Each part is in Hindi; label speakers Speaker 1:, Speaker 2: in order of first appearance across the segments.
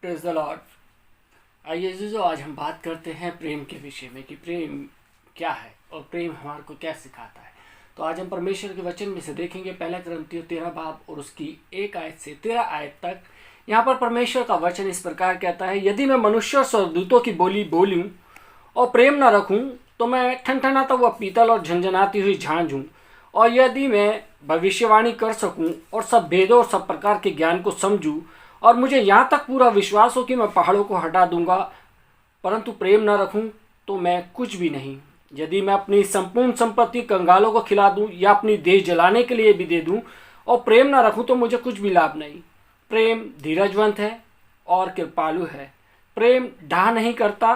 Speaker 1: Praise the Lord. आइए जो आज हम बात करते हैं प्रेम के विषय में कि प्रेम क्या है और प्रेम हमारे को क्या सिखाता है। तो आज हम परमेश्वर के वचन में से देखेंगे पहला कुरिन्थियों 13 बाब और उसकी 1 आयत से 13 आयत तक। यहाँ पर परमेश्वर का वचन इस प्रकार कहता है, यदि मैं मनुष्य और स्वर्गदूतों की बोली बोलूँ और प्रेम न रखूँ तो मैं ठनठनाता हुआ पीतल और झंझनाती हुई झांझ हूँ। और यदि मैं भविष्यवाणी कर सकूं और सब भेदों और सब प्रकार के ज्ञान को समझूं और मुझे यहाँ तक पूरा विश्वास हो कि मैं पहाड़ों को हटा दूंगा, परंतु प्रेम न रखूं तो मैं कुछ भी नहीं। यदि मैं अपनी संपूर्ण संपत्ति कंगालों को खिला दूं या अपनी देह जलाने के लिए भी दे दूं और प्रेम न रखूं तो मुझे कुछ भी लाभ नहीं। प्रेम धीरजवंत है और कृपालु है। प्रेम डाह नहीं करता,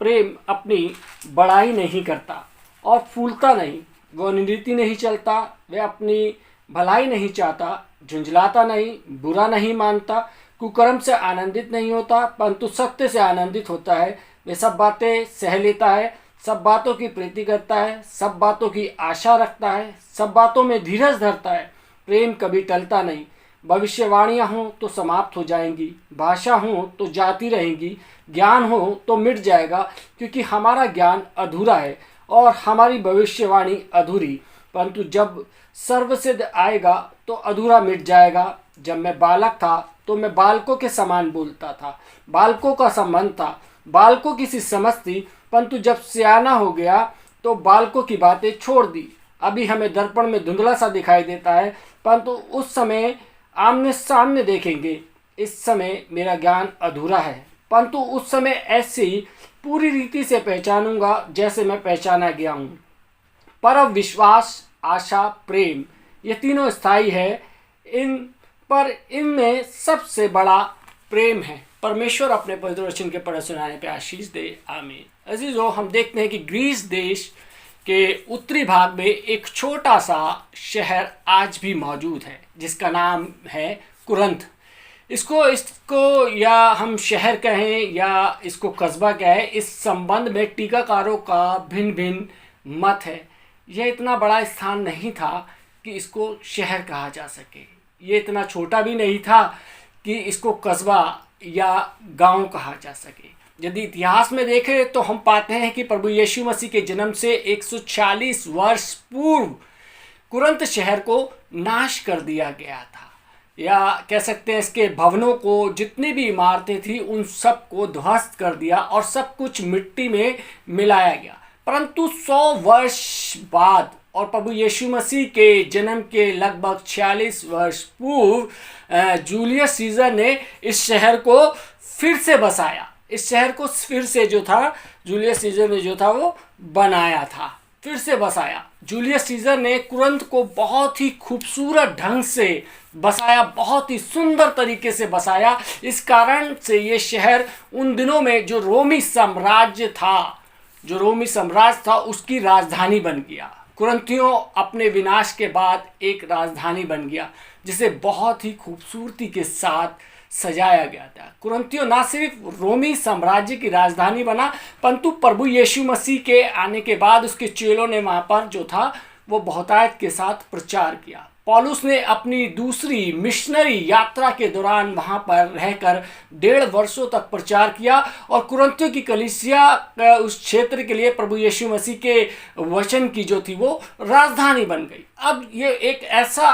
Speaker 1: प्रेम अपनी बड़ाई नहीं करता और फूलता नहीं। वह निंदिती नहीं चलता, वह अपनी भलाई नहीं चाहता, झुंझलाता नहीं, बुरा नहीं मानता, कुकर्म से आनंदित नहीं होता, परंतु सत्य से आनंदित होता है। वह सब बातें सह लेता है, सब बातों की प्रीति करता है, सब बातों की आशा रखता है, सब बातों में धीरज धरता है। प्रेम कभी टलता नहीं। भविष्यवाणियाँ हों तो समाप्त हो जाएंगी, भाषा हो तो जाती रहेंगी, ज्ञान हो तो मिट जाएगा, क्योंकि हमारा ज्ञान अधूरा है और हमारी भविष्यवाणी अधूरी। परंतु जब सर्वसिद्ध आएगा तो अधूरा मिट जाएगा। जब मैं बालक था तो मैं बालकों के समान बोलता था, बालकों का संबंध था, बालकों की सी समझ थी, परंतु जब सियाना हो गया तो बालकों की बातें छोड़ दी। अभी हमें दर्पण में धुंधला सा दिखाई देता है, परंतु उस समय आमने सामने देखेंगे। इस समय मेरा ज्ञान अधूरा है, परंतु उस समय ऐसी पूरी रीति से पहचानूंगा जैसे मैं पहचाना गया हूँ। पर अब विश्वास, आशा, प्रेम ये तीनों स्थायी है, इनमें सबसे बड़ा प्रेम है। परमेश्वर अपने पवित्र वचन के पढ़े सुनाने पे आशीष दे, आमीन। अजीजों, हम देखते हैं कि ग्रीस देश के उत्तरी भाग में एक छोटा सा शहर आज भी मौजूद है जिसका नाम है कुरंथ। इसको या हम शहर कहें या इसको कस्बा कहें, इस संबंध में टीकाकारों का भिन्न भिन्न मत है। यह इतना बड़ा स्थान नहीं था कि इसको शहर कहा जा सके, ये इतना छोटा भी नहीं था कि इसको कस्बा या गांव कहा जा सके। यदि इतिहास में देखें तो हम पाते हैं कि प्रभु यीशु मसीह के जन्म से 140 वर्ष पूर्व कुरंथ शहर को नाश कर दिया गया था, या कह सकते हैं इसके भवनों को, जितनी भी इमारतें थी उन सब को ध्वस्त कर दिया और सब कुछ मिट्टी में मिलाया गया। परंतु 100 वर्ष बाद और प्रभु यीशु मसीह के जन्म के लगभग 46 वर्ष पूर्व जूलियस सीजर ने इस शहर को फिर से बसाया। इस शहर को फिर से जो था जूलियस सीजर ने जो था वो बनाया था, फिर से बसाया। जूलियस सीजर ने कुरंथ को बहुत ही खूबसूरत ढंग से बसाया, बहुत ही सुंदर तरीके से बसाया। इस कारण से ये शहर उन दिनों में जो रोमी साम्राज्य था उसकी राजधानी बन गया। कुरंथियों अपने विनाश के बाद एक राजधानी बन गया जिसे बहुत ही खूबसूरती के साथ सजाया गया था। कुरंथियों ना सिर्फ रोमी साम्राज्य की राजधानी बना, परंतु प्रभु यीशु मसीह के आने के बाद उसके चेलों ने वहाँ पर जो था वो बहुतायत के साथ प्रचार किया। पौलुस ने अपनी दूसरी मिशनरी यात्रा के दौरान वहाँ पर रहकर 1.5 वर्षों तक प्रचार किया और कुरंथियों की कलीसिया उस क्षेत्र के लिए प्रभु यीशु मसीह के वचन की जो थी वो राजधानी बन गई। अब ये एक ऐसा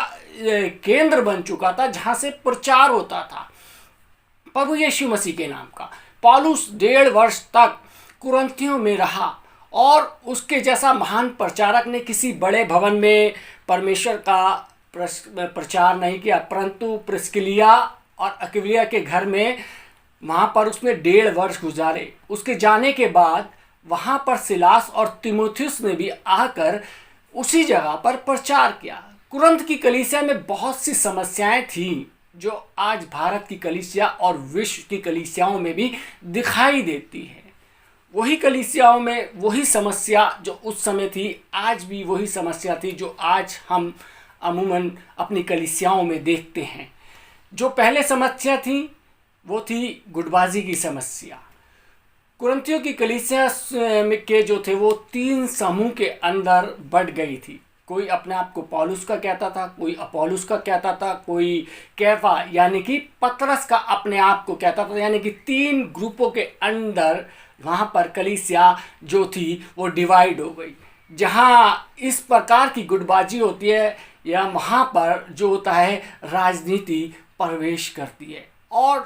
Speaker 1: केंद्र बन चुका था जहाँ से प्रचार होता था प्रभु यीशु मसीह के नाम का। पौलुस 1.5 वर्ष तक कुरंथियों में रहा और उसके जैसा महान प्रचारक ने किसी बड़े भवन में परमेश्वर का प्रचार नहीं किया, परंतु प्रिस्किलिया और अक्विला के घर में वहाँ पर उसने 1.5 वर्ष गुजारे। उसके जाने के बाद वहाँ पर सिलास और तीमुथियुस ने भी आकर उसी जगह पर प्रचार किया। कुरंथ की कलीसिया में बहुत सी समस्याएं थीं जो आज भारत की कलीसिया और विश्व की कलीसियाओं में भी दिखाई देती है। वही कलीसियाओं में वही समस्या जो उस समय थी, आज भी वही समस्या थी जो आज हम अमूमन अपनी कलीसियाओं में देखते हैं। जो पहले समस्या थी वो थी गुटबाजी की समस्या। कुरंथियों की कलीसिया के जो थे वो 3 समूह के अंदर बढ़ गई थी। कोई अपने आप को पौलुस का कहता था, कोई अपोलुस का कहता था, कोई कैफा यानी कि पतरस का अपने आप को कहता था। यानी कि 3 ग्रुपों के अंदर वहाँ पर कलीसिया जो थी वो डिवाइड हो गई। जहाँ इस प्रकार की गुटबाजी होती है या वहाँ पर जो होता है राजनीति प्रवेश करती है, और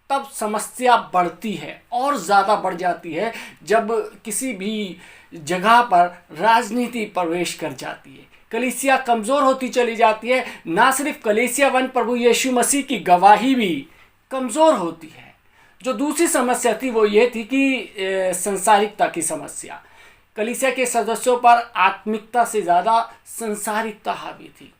Speaker 1: तब समस्या बढ़ती है और ज़्यादा बढ़ जाती है जब किसी भी जगह पर राजनीति प्रवेश कर जाती है। कलीसिया कमज़ोर होती चली जाती है। ना सिर्फ कलीसिया वन प्रभु यीशु मसीह की गवाही भी कमज़ोर होती है। जो दूसरी समस्या थी वो ये थी कि संसारिकता की समस्या। कलीसिया के सदस्यों पर आत्मिकता से ज़्यादा संसारिकता हावी थी।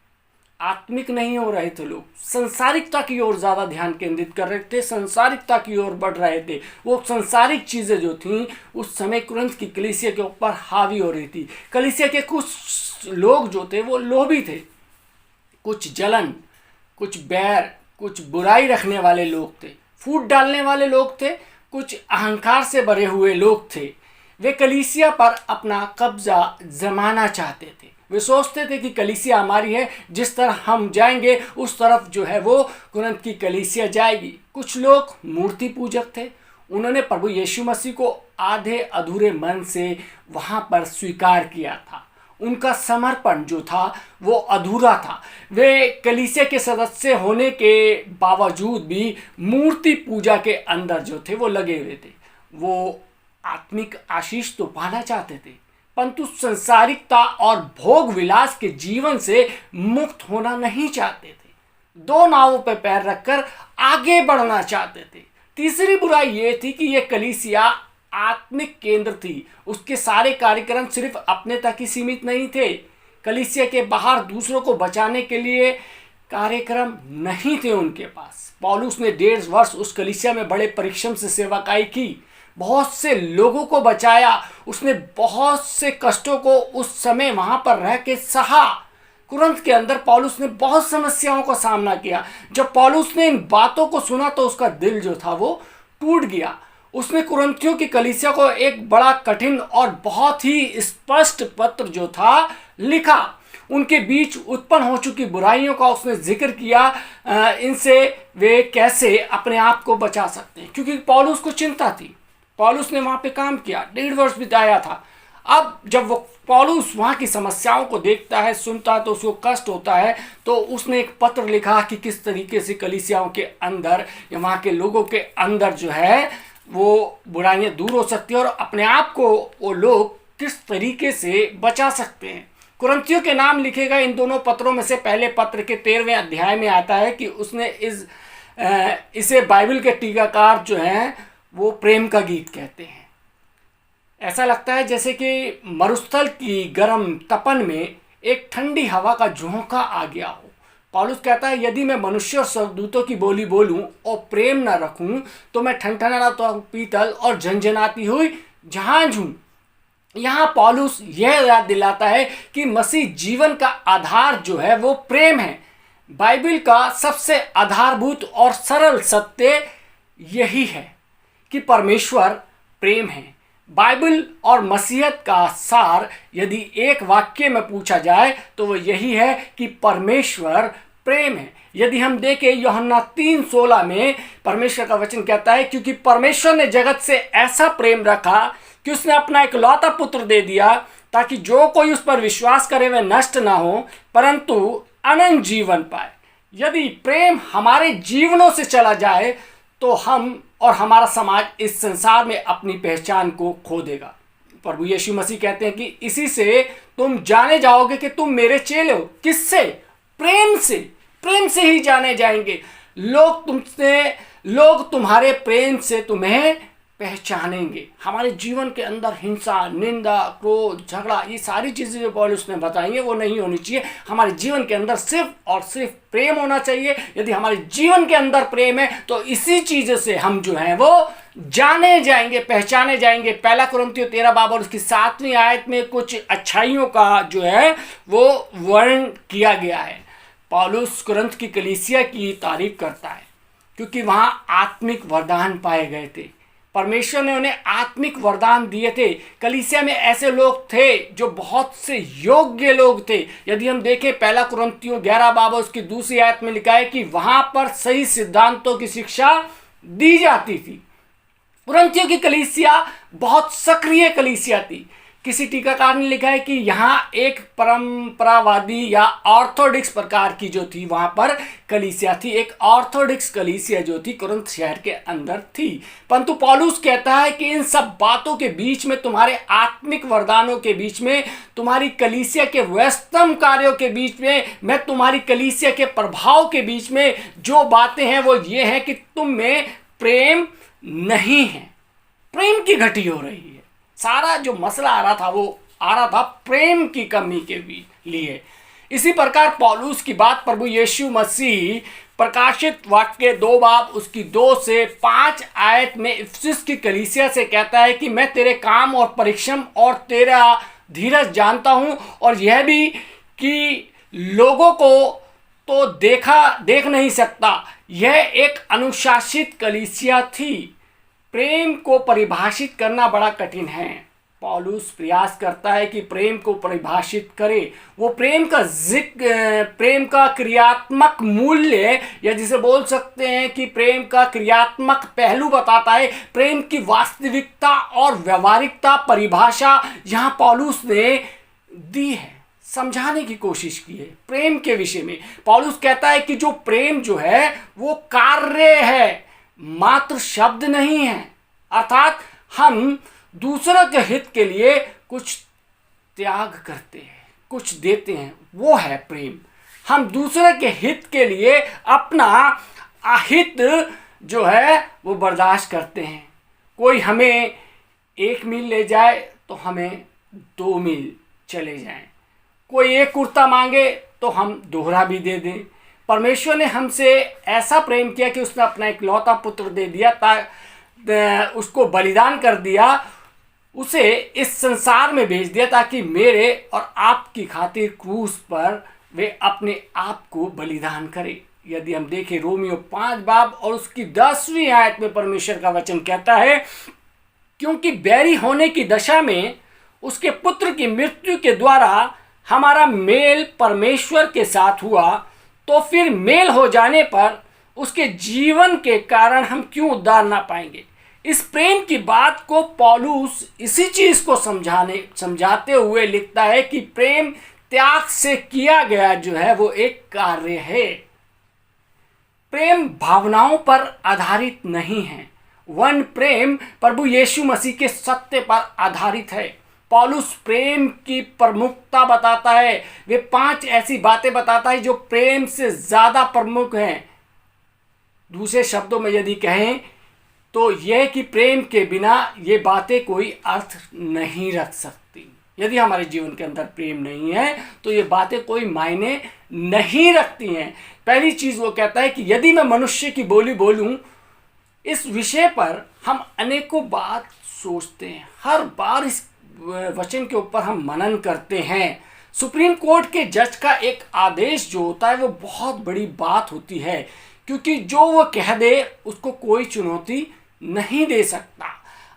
Speaker 1: आत्मिक नहीं हो रहे थे लोग, संसारिकता की ओर ज़्यादा ध्यान केंद्रित कर रहे थे, संसारिकता की ओर बढ़ रहे थे। वो संसारिक चीज़ें जो थीं उस समय कुरिन्थ की कलीसिया के ऊपर हावी हो रही थी। कलीसिया के कुछ लोग जो थे वो लोभी थे, कुछ जलन, कुछ बैर, कुछ बुराई रखने वाले लोग थे, फूट डालने वाले लोग थे, कुछ अहंकार से भरे हुए लोग थे। वे कलीसिया पर अपना कब्जा जमाना चाहते थे। वे सोचते थे कि कलीसिया हमारी है, जिस तरह हम जाएंगे उस तरफ जो है वो कुरिन्थ की कलीसिया जाएगी। कुछ लोग मूर्ति पूजक थे। उन्होंने प्रभु यीशु मसीह को आधे अधूरे मन से वहाँ पर स्वीकार किया था। उनका समर्पण जो था वो अधूरा था। वे कलीसिया के सदस्य होने के बावजूद भी मूर्ति पूजा के अंदर जो थे वो लगे हुए थे। वो आत्मिक आशीष तो पाना चाहते थे, परंतु संसारिकता और भोग विलास के जीवन से मुक्त होना नहीं चाहते थे। 2 नावों पर पैर रखकर आगे बढ़ना चाहते थे। तीसरी बुराई ये थी कि यह कलीसिया आत्मिक केंद्र थी। उसके सारे कार्यक्रम सिर्फ अपने तक ही सीमित नहीं थे। कलीसिया के बाहर दूसरों को बचाने के लिए कार्यक्रम नहीं थे उनके पास। पौलुस ने 1.5 वर्ष उस कलीसिया में बड़े परिश्रम से सेवकाई की, बहुत से लोगों को बचाया। उसने बहुत से कष्टों को उस समय वहां पर रह के सहा। कुरिन्थ के अंदर पौलुस ने बहुत समस्याओं का सामना किया। जब पौलुस ने इन बातों को सुना तो उसका दिल जो था वो टूट गया। उसने कुरिन्थियों की कलीसिया को एक बड़ा कठिन और बहुत ही स्पष्ट पत्र जो था लिखा। उनके बीच उत्पन्न हो चुकी बुराइयों का उसने जिक्र किया, इनसे वे कैसे अपने आप को बचा सकते हैं, क्योंकि पौलुस को चिंता थी। पौलुस ने वहाँ पे काम किया, 1.5 वर्ष बिताया था। अब जब वो पौलुस वहाँ की समस्याओं को देखता है, सुनता है, तो उसको कष्ट होता है। तो उसने एक पत्र लिखा कि किस तरीके से कलीसियाओं के अंदर या वहाँ के लोगों के अंदर जो है वो बुराइयाँ दूर हो सकती है और अपने आप को वो लोग किस तरीके से बचा सकते हैं। कुरिन्थियों के नाम लिखेगा इन दोनों पत्रों में से पहले पत्र के 13वें अध्याय में आता है कि उसने इसे बाइबल के टीकाकार जो हैं वो प्रेम का गीत कहते हैं। ऐसा लगता है जैसे कि मरुस्थल की गर्म तपन में एक ठंडी हवा का झोंका आ गया हो। पौलुस कहता है, यदि मैं मनुष्य और स्वर्गदूतों की बोली बोलूं और प्रेम न रखूं तो मैं ठनठनाता हूं पीतल और झंझनाती हुई झांझ हूं। यहाँ पौलुस यह याद दिलाता है कि मसीह जीवन का आधार जो है वो प्रेम है। बाइबल का सबसे आधारभूत और सरल सत्य यही है कि परमेश्वर प्रेम है। बाइबल और मसीहत का सार यदि एक वाक्य में पूछा जाए तो वो यही है कि परमेश्वर प्रेम है। यदि हम देखें यूहन्ना 3:16 में परमेश्वर का वचन कहता है, क्योंकि परमेश्वर ने जगत से ऐसा प्रेम रखा कि उसने अपना इकलौता पुत्र दे दिया ताकि जो कोई उस पर विश्वास करे वह नष्ट ना हो परंतु अनंत जीवन पाए। यदि प्रेम हमारे जीवनों से चला जाए तो हम और हमारा समाज इस संसार में अपनी पहचान को खो देगा। प्रभु यीशु मसीह कहते हैं कि इसी से तुम जाने जाओगे कि तुम मेरे चेले हो। किससे? प्रेम से। प्रेम से ही जाने जाएंगे लोग तुम्हारे प्रेम से तुम्हें पहचानेंगे। हमारे जीवन के अंदर हिंसा, निंदा, क्रोध, झगड़ा, ये सारी चीज़ें जो पौलुस ने बताई हैं वो नहीं होनी चाहिए। हमारे जीवन के अंदर सिर्फ और सिर्फ प्रेम होना चाहिए। यदि हमारे जीवन के अंदर प्रेम है तो इसी चीज़ से हम जो हैं वो जाने जाएंगे, पहचाने जाएंगे। 1 कुरिन्थियों 13 बाब और उसकी 7वीं आयत में कुछ अच्छाइयों का जो है वो वर्णन किया गया है। पौलुस कुरिन्थ की कलीसिया की तारीफ करता है क्योंकि वहाँ आत्मिक वरदान पाए गए थे। परमेश्वर ने उन्हें आत्मिक वरदान दिए थे। कलीसिया में ऐसे लोग थे जो बहुत से योग्य लोग थे। यदि हम देखें पहला कुरिन्थियों 11 बाब उसकी दूसरी आयत में लिखा है कि वहां पर सही सिद्धांतों की शिक्षा दी जाती थी। कुरिन्थियों की कलीसिया बहुत सक्रिय कलीसिया थी। किसी टीकाकार ने लिखा है कि यहाँ एक परंपरावादी या ऑर्थोडॉक्स प्रकार की जो थी वहां पर कलीसिया थी। एक ऑर्थोडॉक्स कलीसिया जो थी कुरिन्थ शहर के अंदर थी। परंतु पौलुस कहता है कि इन सब बातों के बीच में, तुम्हारे आत्मिक वरदानों के बीच में, तुम्हारी कलीसिया के व्यस्तम कार्यों के बीच में, मैं तुम्हारी कलीसिया के प्रभाव के बीच में जो बातें हैं वो ये है कि तुम में प्रेम नहीं है। प्रेम की घटी हो रही है। सारा जो मसला आ रहा था वो आ रहा था प्रेम की कमी के लिए। इसी प्रकार पौलुस की बात प्रभु यीशु मसीह प्रकाशित वाक्य 2 बाब उसकी 2 से 5 आयत में इफिसुस की कलीसिया से कहता है कि मैं तेरे काम और परिश्रम और तेरा धीरज जानता हूं, और यह भी कि लोगों को तो देख नहीं सकता। यह एक अनुशासित कलीसिया थी। प्रेम को परिभाषित करना बड़ा कठिन है। पौलुस प्रयास करता है कि प्रेम को परिभाषित करे। वो प्रेम का क्रियात्मक मूल्य, या जिसे बोल सकते हैं कि प्रेम का क्रियात्मक पहलू बताता है। प्रेम की वास्तविकता और व्यवहारिकता परिभाषा यहाँ पौलुस ने दी है, समझाने की कोशिश की है। प्रेम के विषय में पौलुस कहता है कि जो प्रेम जो है वो कार्य है, मात्र शब्द नहीं है। अर्थात हम दूसरों के हित के लिए कुछ त्याग करते हैं, कुछ देते हैं, वो है प्रेम। हम दूसरे के हित के लिए अपना अहित जो है वो बर्दाश्त करते हैं। कोई हमें 1 मील ले जाए तो हमें 2 मील चले जाएं। कोई एक कुर्ता मांगे तो हम दोहरा भी दे दें। परमेश्वर ने हमसे ऐसा प्रेम किया कि उसने अपना इकलौता पुत्र दे दिया, उसको बलिदान कर दिया, उसे इस संसार में भेज दिया ताकि मेरे और आपकी खातिर क्रूस पर वे अपने आप को बलिदान करे। यदि हम देखें रोमियो 5 बाब और उसकी 10वीं आयत में परमेश्वर का वचन कहता है, क्योंकि बैरी होने की दशा में उसके पुत्र की मृत्यु के द्वारा हमारा मेल परमेश्वर के साथ हुआ, तो फिर मेल हो जाने पर उसके जीवन के कारण हम क्यों उद्धार ना पाएंगे। इस प्रेम की बात को पौलुस इसी चीज को समझाते हुए लिखता है कि प्रेम त्याग से किया गया जो है वो एक कार्य है। प्रेम भावनाओं पर आधारित नहीं है, वन प्रेम प्रभु यीशु मसीह के सत्य पर आधारित है। पौलुस प्रेम की प्रमुखता बताता है। वे 5 ऐसी बातें बताता है जो प्रेम से ज्यादा प्रमुख हैं। दूसरे शब्दों में यदि कहें तो यह कि प्रेम के बिना ये बातें कोई अर्थ नहीं रख सकती। यदि हमारे जीवन के अंदर प्रेम नहीं है तो ये बातें कोई मायने नहीं रखती हैं। पहली चीज वो कहता है कि यदि मैं मनुष्य की बोली बोलूं, इस विषय पर हम अनेकों बात सोचते हैं। हर बार इस वचन के ऊपर हम मनन करते हैं। सुप्रीम कोर्ट के जज का एक आदेश जो होता है वो बहुत बड़ी बात होती है, क्योंकि जो वो कह दे उसको कोई चुनौती नहीं दे सकता।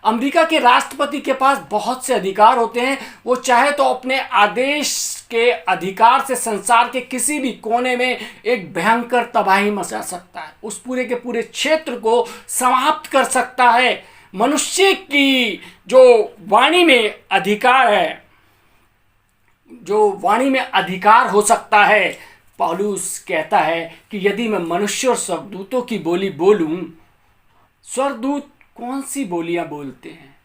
Speaker 1: अमेरिका के राष्ट्रपति के पास बहुत से अधिकार होते हैं। वो चाहे तो अपने आदेश के अधिकार से संसार के किसी भी कोने में एक भयंकर तबाही मचा सकता है, उस पूरे के पूरे क्षेत्र को समाप्त कर सकता है। मनुष्य की जो वाणी में अधिकार है, जो वाणी में अधिकार हो सकता है, पौलुस कहता है कि यदि मैं मनुष्य और स्वर्गदूतों की बोली बोलूं, स्वर्गदूत कौन सी बोलियां बोलते हैं?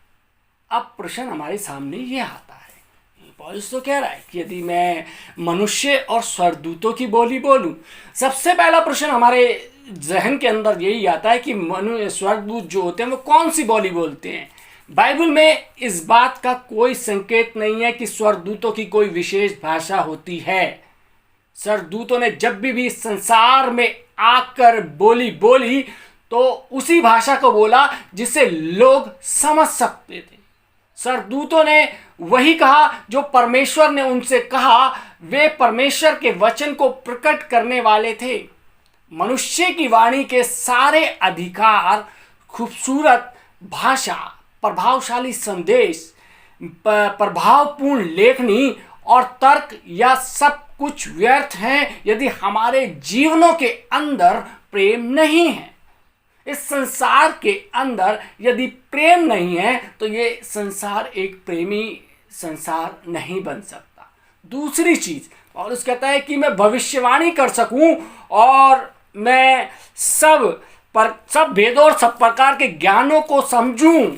Speaker 1: अब प्रश्न हमारे सामने ये आता है। पौलुस तो कह रहा है कि यदि मैं मनुष्य और स्वर्गदूतों की बोली बोलूं, सबसे पहला प्रश्न हमारे जहन के अंदर यही आता है कि स्वर्गदूत जो होते हैं वो कौन सी बोली बोलते हैं। बाइबल में इस बात का कोई संकेत नहीं है कि स्वर्गदूतों की कोई विशेष भाषा होती है। स्वर्गदूतों ने जब भी इस संसार में आकर बोली तो उसी भाषा को बोला जिसे लोग समझ सकते थे। स्वर्गदूतों ने वही कहा जो परमेश्वर ने उनसे कहा। वे परमेश्वर के वचन को प्रकट करने वाले थे। मनुष्य की वाणी के सारे अधिकार खूबसूरत भाषा, प्रभावशाली संदेश, प्रभावपूर्ण लेखनी और तर्क, या सब कुछ व्यर्थ हैं यदि हमारे जीवनों के अंदर प्रेम नहीं है। इस संसार के अंदर यदि प्रेम नहीं है तो ये संसार एक प्रेमी संसार नहीं बन सकता। दूसरी चीज पौलुस कहता है कि मैं भविष्यवाणी कर सकूं और मैं सब वेदों और सब प्रकार के ज्ञानों को समझूं,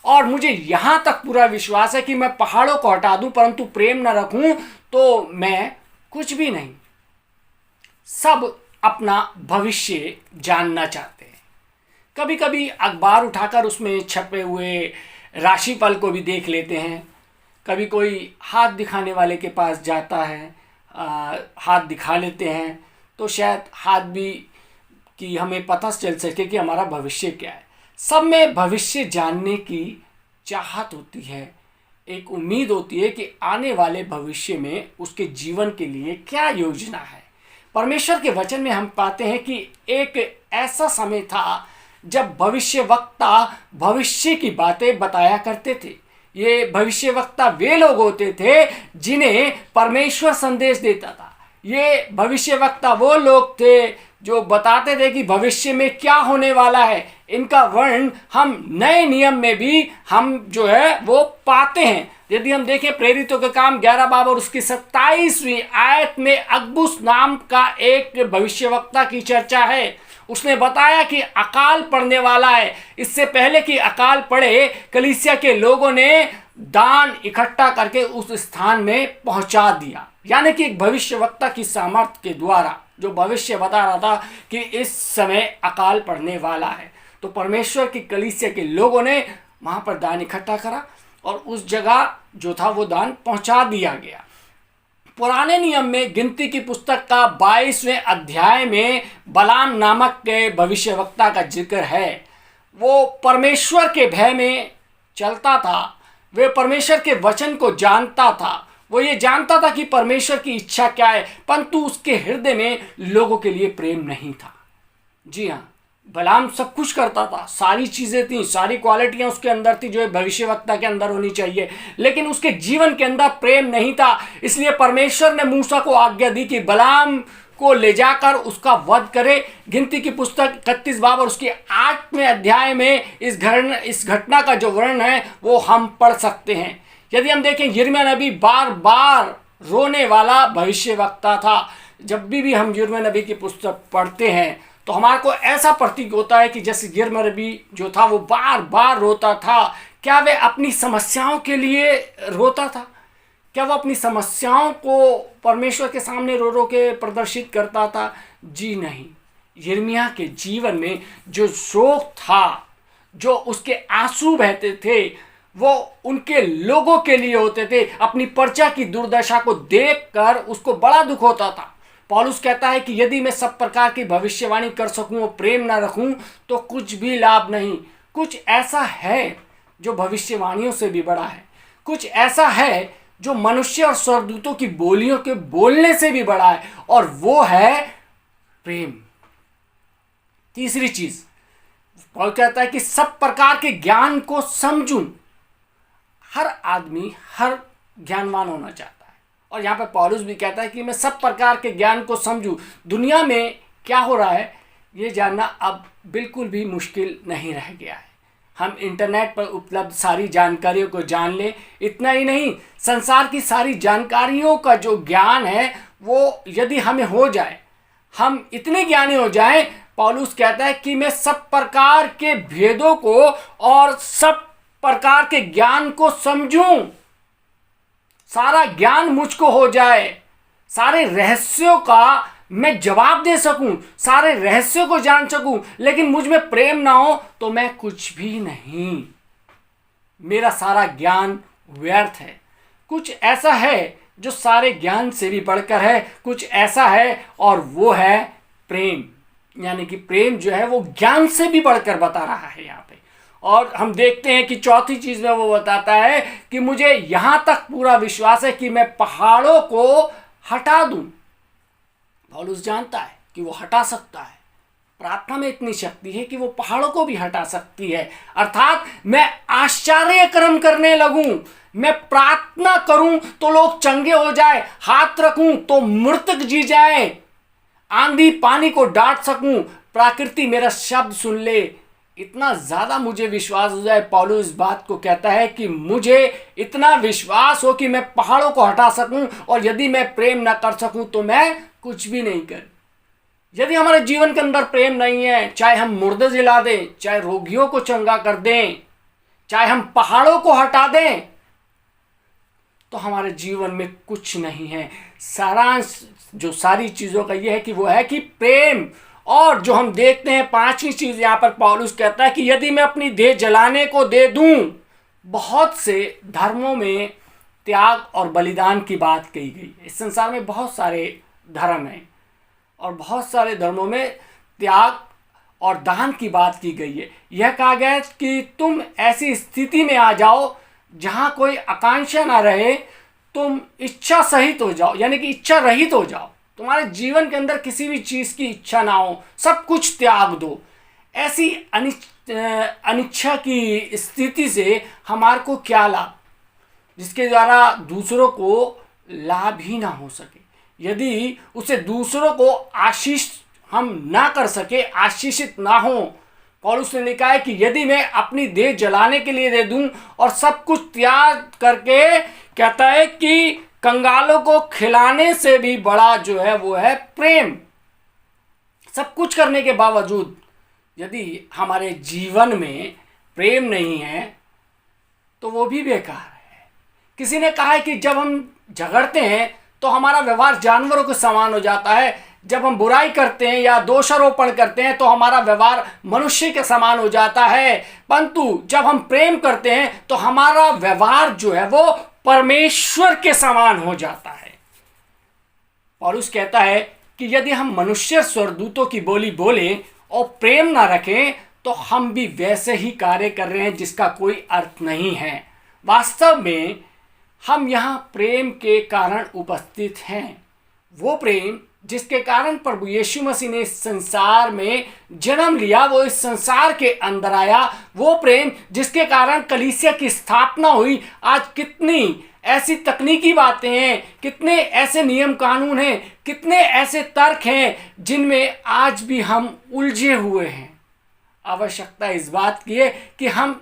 Speaker 1: और मुझे यहां तक पूरा विश्वास है कि मैं पहाड़ों को हटा दूं परंतु प्रेम न रखूं तो मैं कुछ भी नहीं। सब अपना भविष्य जानना चाहते हैं। कभी कभी अखबार उठाकर उसमें छपे हुए राशिफल को भी देख लेते हैं। कभी कोई हाथ दिखाने वाले के पास जाता है, हाथ दिखा लेते हैं तो शायद हाथ भी कि हमें पता चल सके कि हमारा भविष्य क्या है। सब में भविष्य जानने की चाहत होती है, एक उम्मीद होती है कि आने वाले भविष्य में उसके जीवन के लिए क्या योजना है। परमेश्वर के वचन में हम पाते हैं कि एक ऐसा समय था जब भविष्यवक्ता भविष्य की बातें बताया करते थे। ये भविष्यवक्ता वे लोग होते थे जिन्हें परमेश्वर संदेश देता था। ये भविष्यवक्ता वो लोग थे जो बताते थे कि भविष्य में क्या होने वाला है। इनका वर्णन हम नए नियम में भी हम जो है वो पाते हैं। यदि हम देखें प्रेरितों के काम 11 बाब और उसकी 27वीं आयत में अगबुस नाम का एक भविष्यवक्ता की चर्चा है। उसने बताया कि अकाल पड़ने वाला है। इससे पहले कि अकाल पड़े कलीसिया के लोगों ने दान इकट्ठा करके उस स्थान में पहुंचा दिया। यानी कि एक भविष्यवक्ता की सामर्थ्य के द्वारा जो भविष्य बता रहा था कि इस समय अकाल पड़ने वाला है, तो परमेश्वर की कलीसिया के लोगों ने वहां पर दान इकट्ठा करा और उस जगह जो था वो दान पहुंचा दिया गया। पुराने नियम में गिनती की पुस्तक का 22वें अध्याय में बलाम नामक के भविष्यवक्ता का जिक्र है। वो परमेश्वर के भय में चलता था, वे परमेश्वर के वचन को जानता था, वो ये जानता था कि परमेश्वर की इच्छा क्या है, परंतु उसके हृदय में लोगों के लिए प्रेम नहीं था। जी हाँ, बलाम सब कुछ करता था, सारी चीज़ें थी, सारी क्वालिटियां उसके अंदर थी जो है भविष्यवक्ता के अंदर होनी चाहिए, लेकिन उसके जीवन के अंदर प्रेम नहीं था। इसलिए परमेश्वर ने मूसा को आज्ञा दी कि बलाम को ले जाकर उसका वध करे। गिनती की पुस्तक 31 बाब और उसके 8वें अध्याय में इस घटना का जो वर्णन है वो हम पढ़ सकते हैं। यदि हम देखें यिर्मयाह नबी बार बार रोने वाला भविष्यवक्ता था। जब भी हम यिर्मयाह नबी की पुस्तक पढ़ते हैं तो हमारे को ऐसा प्रतीक होता है कि जैसे यिर्मयाह नबी जो था वो बार बार रोता था। क्या वह अपनी समस्याओं के लिए रोता था? क्या वो अपनी समस्याओं को परमेश्वर के सामने रो रो के प्रदर्शित करता था? जी नहीं। यिर्मयाह के जीवन में जो शोक था, जो उसके आंसू बहते थे, वो उनके लोगों के लिए होते थे। अपनी प्रजा की दुर्दशा को देखकर उसको बड़ा दुख होता था। पौलुस कहता है कि यदि मैं सब प्रकार की भविष्यवाणी कर सकूं और प्रेम ना रखूं तो कुछ भी लाभ नहीं। कुछ ऐसा है जो भविष्यवाणियों से भी बड़ा है, कुछ ऐसा है जो मनुष्य और स्वर्गदूतों की बोलियों के बोलने से भी बड़ा है, और वो है प्रेम। तीसरी चीज पौलुस कहता है कि सब प्रकार के ज्ञान को समझूं। हर आदमी हर ज्ञानवान होना चाहता है, और यहाँ पे पौलुस भी कहता है कि मैं सब प्रकार के ज्ञान को समझूं। दुनिया में क्या हो रहा है ये जानना अब बिल्कुल भी मुश्किल नहीं रह गया है। हम इंटरनेट पर उपलब्ध सारी जानकारियों को जान लें। इतना ही नहीं, संसार की सारी जानकारियों का जो ज्ञान है वो यदि हमें हो जाए, हम इतने ज्ञानी हो जाएं, पौलुस कहता है कि मैं सब प्रकार के भेदों को और सब प्रकार के ज्ञान को समझूं। सारा ज्ञान मुझको हो जाए, सारे रहस्यों का मैं जवाब दे सकूं, सारे रहस्यों को जान सकूं, लेकिन मुझ में प्रेम ना हो तो मैं कुछ भी नहीं। मेरा सारा ज्ञान व्यर्थ है। कुछ ऐसा है जो सारे ज्ञान से भी बढ़कर है, कुछ ऐसा है और वो है प्रेम। यानी कि प्रेम जो है वो ज्ञान से भी बढ़कर बता रहा है यहाँ पे। और हम देखते हैं कि चौथी चीज में वो बताता है कि मुझे यहां तक पूरा विश्वास है कि मैं पहाड़ों को हटा दूं। पौलुस जानता है कि वो हटा सकता है, प्रार्थना में इतनी शक्ति है कि वो पहाड़ों को भी हटा सकती है। अर्थात मैं आश्चर्य कर्म करने लगूं, मैं प्रार्थना करूं तो लोग चंगे हो जाए, हाथ रखूं तो मृतक जी जाए, आंधी पानी को डांट सकूं, प्रकृति मेरा शब्द सुन ले। इतना ज्यादा मुझे विश्वास हो जाए, पौलुस इस बात को कहता है कि मुझे इतना विश्वास हो कि मैं पहाड़ों को हटा सकूं, और यदि मैं प्रेम ना कर सकूं तो मैं कुछ भी नहीं कर। यदि हमारे जीवन के अंदर प्रेम नहीं है, चाहे हम मुर्दे जिला दें, चाहे रोगियों को चंगा कर दें, चाहे हम पहाड़ों को हटा दें, तो हमारे जीवन में कुछ नहीं है। सारांश जो सारी चीजों का यह है कि वो है कि प्रेम। और जो हम देखते हैं पांचवी चीज यहां पर पौलुस कहता है कि यदि मैं अपनी देह जलाने को दे दूं, बहुत से धर्मों में त्याग और बलिदान की बात कही गई है। इस संसार में बहुत सारे धर्म हैं और बहुत सारे धर्मों में त्याग और दान की बात की गई है। यह कहा गया है कि तुम ऐसी स्थिति में आ जाओ जहां कोई आकांक्षा ना रहे, तुम इच्छा सहित हो जाओ, यानी कि इच्छा रहित हो जाओ। तुम्हारे जीवन के अंदर किसी भी चीज की इच्छा ना हो, सब कुछ त्याग दो। ऐसी अनिच्छा की स्थिति से हमारे को क्या लाभ, जिसके द्वारा दूसरों को लाभ ही ना हो सके। यदि उसे दूसरों को आशीष हम ना कर सके, आशीषित ना हो, पौलुस ने लिखा है कि यदि मैं अपनी देह जलाने के लिए दे दूं और सब कुछ त्याग करके, कहता है कि कंगालों को खिलाने से भी बड़ा जो है वो है प्रेम। सब कुछ करने के बावजूद यदि हमारे जीवन में प्रेम नहीं है तो वो भी बेकार है। किसी ने कहा है कि जब हम झगड़ते हैं तो हमारा व्यवहार जानवरों के समान हो जाता है, जब हम बुराई करते हैं या दोषारोपण करते हैं तो हमारा व्यवहार मनुष्य के समान हो जाता है, परंतु जब हम प्रेम करते हैं तो हमारा व्यवहार जो है वो परमेश्वर के समान हो जाता है। पौलुस कहता है कि यदि हम मनुष्य स्वर्गदूतों की बोली बोलें और प्रेम ना रखें तो हम भी वैसे ही कार्य कर रहे हैं जिसका कोई अर्थ नहीं है। वास्तव में हम यहाँ प्रेम के कारण उपस्थित हैं। वो प्रेम जिसके कारण प्रभु यीशु मसीह ने इस संसार में जन्म लिया, वो इस संसार के अंदर आया। वो प्रेम जिसके कारण कलीसिया की स्थापना हुई। आज कितनी ऐसी तकनीकी बातें हैं, कितने ऐसे नियम कानून हैं, कितने ऐसे तर्क हैं जिनमें आज भी हम उलझे हुए हैं। आवश्यकता इस बात की है कि हम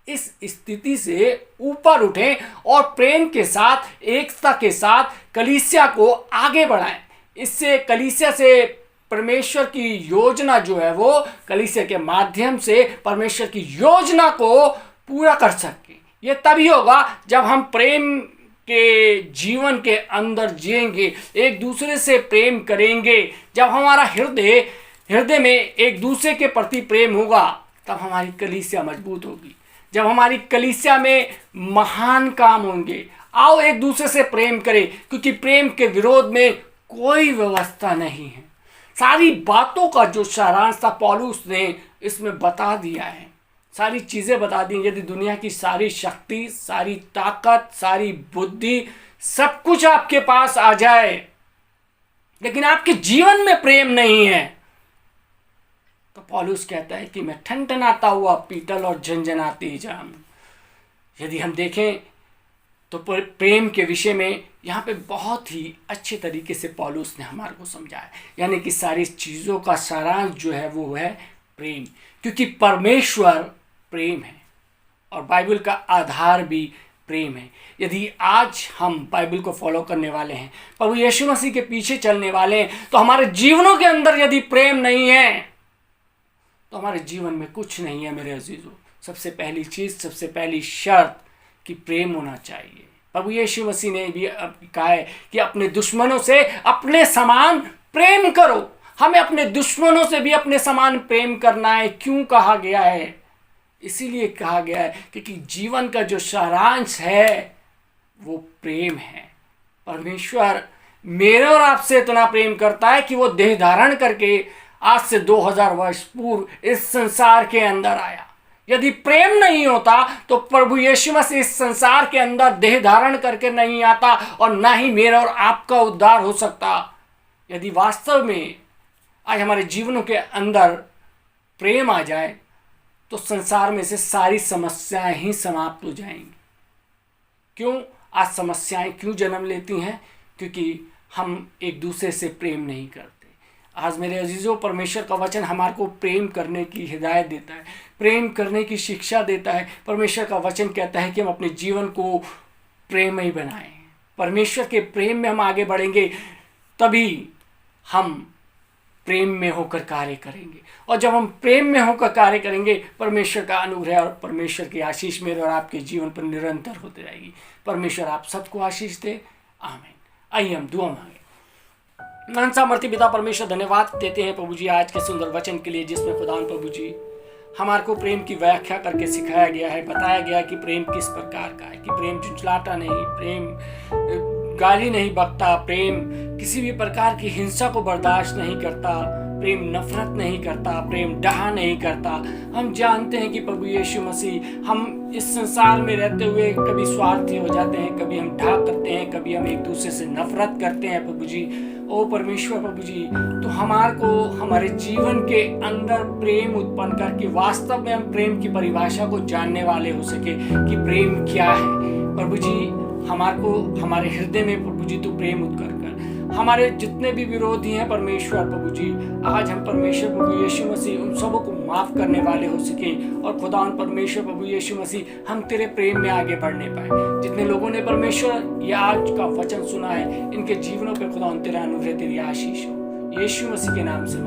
Speaker 1: इस स्थिति से ऊपर उठें और प्रेम के साथ, एकता के साथ कलीसिया को आगे बढ़ाएं। इससे कलीसिया से परमेश्वर की योजना जो है वो कलीसिया के माध्यम से परमेश्वर की योजना को पूरा कर सके। ये तभी होगा जब हम प्रेम के जीवन के अंदर जिएंगे, एक दूसरे से प्रेम करेंगे। जब हमारा हृदय में एक दूसरे के प्रति प्रेम होगा तब हमारी कलीसिया मजबूत होगी। जब हमारी कलीसिया में महान काम होंगे। आओ एक दूसरे से प्रेम करें, क्योंकि प्रेम के विरोध में कोई व्यवस्था नहीं है। सारी बातों का जो सारांश था पौलुस ने इसमें बता दिया है, सारी चीज़ें बता दी। यदि दुनिया की सारी शक्ति, सारी ताकत, सारी बुद्धि, सब कुछ आपके पास आ जाए, लेकिन आपके जीवन में प्रेम नहीं है, तो पौलुस कहता है कि मैं ठनठनाता हुआ पीतल और झनझनाती जाम। यदि हम देखें तो प्रेम के विषय में यहाँ पे बहुत ही अच्छे तरीके से पौलुस ने हमारे को समझाया। यानी कि सारी चीज़ों का सारांश जो है वो है प्रेम, क्योंकि परमेश्वर प्रेम है और बाइबल का आधार भी प्रेम है। यदि आज हम बाइबल को फॉलो करने वाले हैं, प्रभु यीशु मसीह के पीछे चलने वाले हैं, तो हमारे जीवनों के अंदर यदि प्रेम नहीं है तो हमारे जीवन में कुछ नहीं है। मेरे अजीजों, सबसे पहली चीज़, सबसे पहली शर्त कि प्रेम होना चाहिए। प्रभु यीशु मसीह ने भी कहा है कि अपने दुश्मनों से अपने समान प्रेम करो। हमें अपने दुश्मनों से भी अपने समान प्रेम करना है। क्यों कहा गया है? इसीलिए कहा गया है क्योंकि जीवन का जो सारांश है वो प्रेम है। परमेश्वर मेरे और आपसे इतना प्रेम करता है कि वो देह धारण करके आज से 2000 वर्ष पूर्व इस संसार के अंदर आया। यदि प्रेम नहीं होता तो प्रभु यीशु मसीह इस संसार के अंदर देह धारण करके नहीं आता और ना ही मेरा और आपका उद्धार हो सकता। यदि वास्तव में आज हमारे जीवनों के अंदर प्रेम आ जाए तो संसार में से सारी समस्याएं ही समाप्त हो जाएंगी। क्यों? आज समस्याएं क्यों जन्म लेती हैं? क्योंकि हम एक दूसरे से प्रेम नहीं करते। आज मेरे अजीजों, परमेश्वर का वचन हमारे को प्रेम करने की हिदायत देता है, प्रेम करने की शिक्षा देता है। परमेश्वर का वचन कहता है कि हम अपने जीवन को प्रेममय बनाएं। परमेश्वर के प्रेम में हम आगे बढ़ेंगे, तभी हम प्रेम में होकर कार्य करेंगे। और जब हम प्रेम में होकर कार्य करेंगे, परमेश्वर का अनुग्रह और परमेश्वर की आशीष मेरे और आपके जीवन पर निरंतर होती रहेगी। परमेश्वर आप सबको आशीष दे। आमीन। आइए हम दुआ मांगे। महान सामर्थी पिता परमेश्वर, धन्यवाद देते हैं प्रभु जी आज के सुंदर वचन के लिए, जिसमें खुदा प्रभु जी हमारे को प्रेम की व्याख्या करके सिखाया गया है, बताया गया कि प्रेम किस प्रकार का है, कि प्रेम चुचलाता नहीं, प्रेम गाली नहीं बकता, प्रेम किसी भी प्रकार की हिंसा को बर्दाश्त नहीं करता, प्रेम नफरत नहीं करता, प्रेम डहा नहीं करता। हम जानते हैं कि प्रभु यीशु मसीह, हम इस संसार में रहते हुए कभी स्वार्थी हो जाते हैं, कभी हम ढा करते हैं, कभी हम एक दूसरे से नफरत करते हैं प्रभु जी। ओ परमेश्वर प्रभु जी, तो हमारे को हमारे जीवन के अंदर प्रेम उत्पन्न करके वास्तव में हम प्रेम की परिभाषा को जानने वाले हो सके कि प्रेम क्या है। प्रभु जी हमारे को हमारे हृदय में प्रभु जी तो प्रेम उत्कर कर हमारे जितने भी विरोधी हैं परमेश्वर प्रभु जी, आज हम परमेश्वर प्रभु यीशु मसीह उन सबों को माफ करने वाले हो सके। और खुदा परमेश्वर प्रभु यीशु मसीह हम तेरे प्रेम में आगे बढ़ने पाए। जितने लोगों ने परमेश्वर ये आज का वचन सुना है, इनके जीवनों पे खुदा तेरा अनुग्रह, तेरी आशीष हो। यीशु मसीह के नाम से